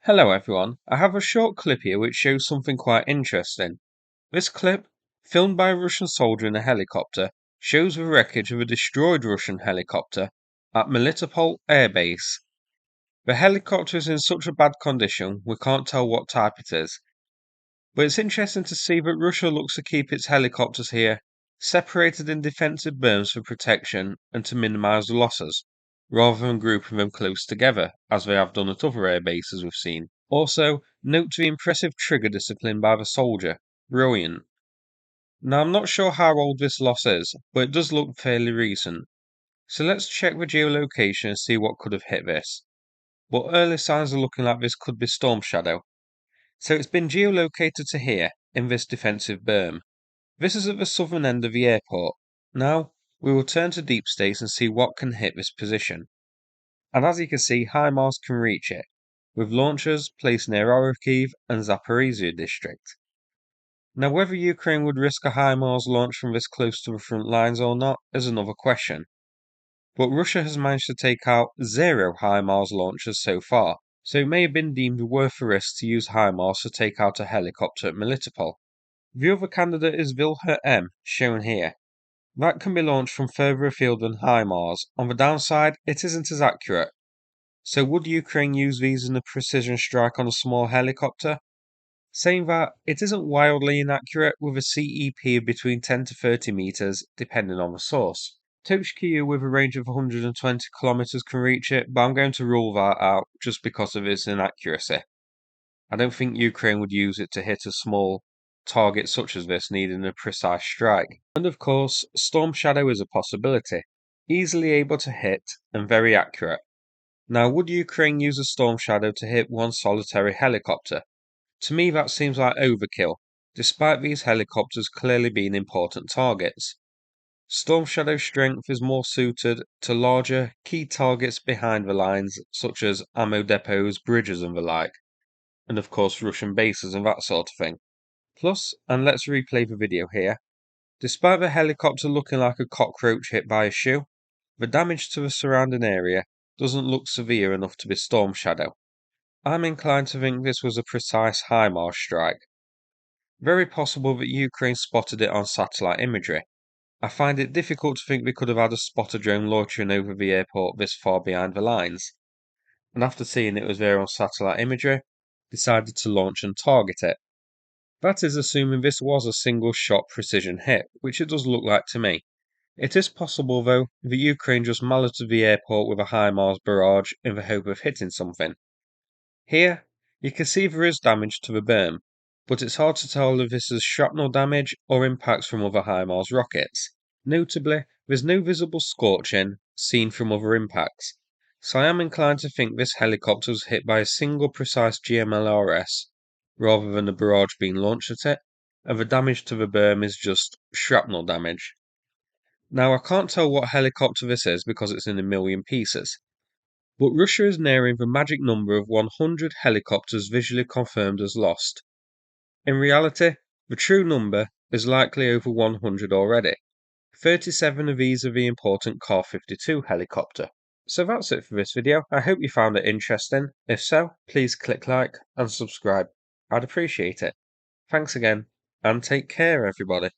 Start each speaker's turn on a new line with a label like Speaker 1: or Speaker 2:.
Speaker 1: Hello everyone, I have a short clip here which shows something quite interesting. This clip, filmed by a Russian soldier in a helicopter, shows the wreckage of a destroyed Russian helicopter at Melitopol Air Base. The helicopter is in such a bad condition we can't tell what type it is, but it's interesting to see that Russia looks to keep its helicopters here separated in defensive berms for protection and to minimise losses, rather than grouping them close together, as they have done at other air bases we've seen. Also, note the impressive trigger discipline by the soldier. Brilliant. Now, I'm not sure how old this loss is, but it does look fairly recent. So let's check the geolocation and see what could have hit this. But early signs are looking like this could be storm shadow. So it's been geolocated to here, in this defensive berm. This is at the southern end of the airport. Now, we will turn to deep states and see what can hit this position. And as you can see, HIMARS can reach it, with launchers placed near Orikhiv and Zaporizhia district. Now, whether Ukraine would risk a HIMARS launch from this close to the front lines or not is another question. But Russia has managed to take out 0 HIMARS launchers so far, so it may have been deemed worth the risk to use HIMARS to take out a helicopter at Melitopol. The other candidate is Vilher M, shown here. That can be launched from further afield than HIMARS. On the downside, it isn't as accurate. So would Ukraine use these in a precision strike on a small helicopter? Saying that, it isn't wildly inaccurate with a CEP of between 10 to 30 meters, depending on the source. Tochkia with a range of 120 kilometers can reach it, but I'm going to rule that out just because of its inaccuracy. I don't think Ukraine would use it to hit a small target such as this needing a precise strike. And of course, Storm Shadow is a possibility, easily able to hit and very accurate. Now, would Ukraine use a Storm Shadow to hit one solitary helicopter? To me, that seems like overkill, despite these helicopters clearly being important targets. Storm Shadow strength is more suited to larger, key targets behind the lines, such as ammo depots, bridges, and the like, and of course Russian bases and that sort of thing. Plus, and let's replay the video here, despite the helicopter looking like a cockroach hit by a shoe, the damage to the surrounding area doesn't look severe enough to be Storm Shadow. I'm inclined to think this was a precise HIMARS strike. Very possible that Ukraine spotted it on satellite imagery. I find it difficult to think we could have had a spotter drone loitering over the airport this far behind the lines, and after seeing it was there on satellite imagery, decided to launch and target it. That is assuming this was a single shot precision hit, which it does look like to me. It is possible, though, that Ukraine just malleted the airport with a HIMARS barrage in the hope of hitting something. Here, you can see there is damage to the berm, but it's hard to tell if this is shrapnel damage or impacts from other HIMARS rockets. Notably, there's no visible scorching seen from other impacts, so I am inclined to think this helicopter was hit by a single precise GMLRS rather than a barrage being launched at it, and the damage to the berm is just shrapnel damage. Now, I can't tell what helicopter this is because it's in a million pieces, but Russia is nearing the magic number of 100 helicopters visually confirmed as lost. In reality, the true number is likely over 100 already. 37 of these are the important Kar 52 helicopter. So that's it for this video. I hope you found it interesting. If so, please click like and subscribe. I'd appreciate it. Thanks again, and take care everybody.